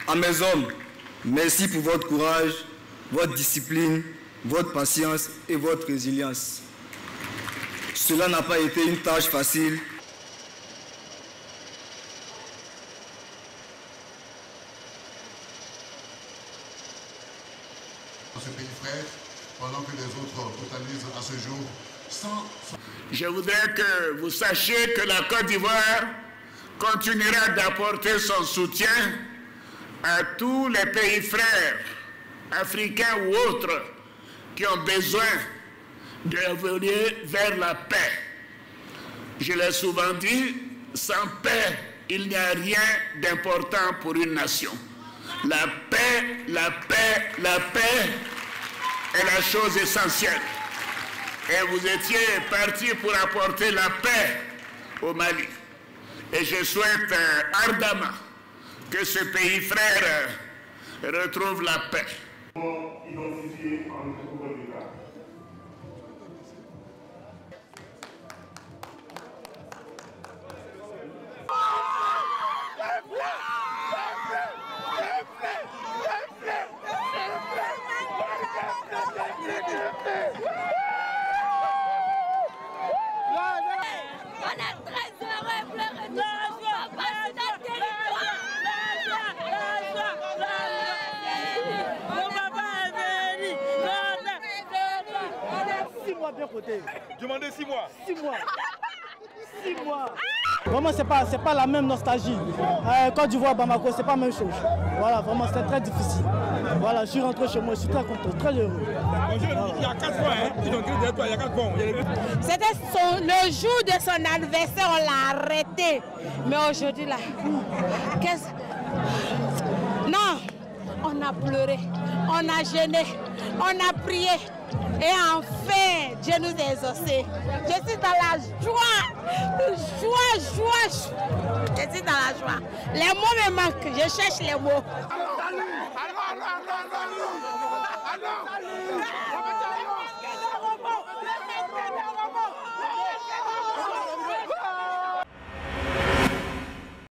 À mes hommes, merci pour votre courage, votre discipline, votre patience et votre résilience. Cela n'a pas été une tâche facile. Dans ce pays frère, pendant que les autres totalisent à ce jour 100. Je voudrais que vous sachiez que la Côte d'Ivoire continuera d'apporter son soutien à tous les pays frères, africains ou autres, qui ont besoin d'évoluer vers la paix. Je l'ai souvent dit, sans paix, il n'y a rien d'important pour une nation. La paix, la paix, la paix est la chose essentielle. Et vous étiez partis pour apporter la paix au Mali. Et je souhaite ardemment que ce pays frère retrouve la paix. Identifié en République du Ghana. On est très heureux pour le retour de notre territoire. Mon papa est venu. 6 mois bien côté. Demandez 6 mois. 6 mois. 6 mois. Vraiment, c'est pas la même nostalgie. Côte d'Ivoire, Bamako, c'est pas la même chose. Voilà, vraiment, c'est très difficile. Voilà, je suis rentré chez moi, je suis très content, très heureux. Voilà. Il y a 4 mois, hein, ils ont créé derrière toi, il y a 4 mois. C'était le jour de son anniversaire, on l'a arrêté. Mais aujourd'hui, là, non, on a pleuré, on a gêné, on a prié. Et enfin, Dieu nous a exaucés. Je suis dans la joie. Je suis dans la joie. Les mots me manquent, je cherche les mots.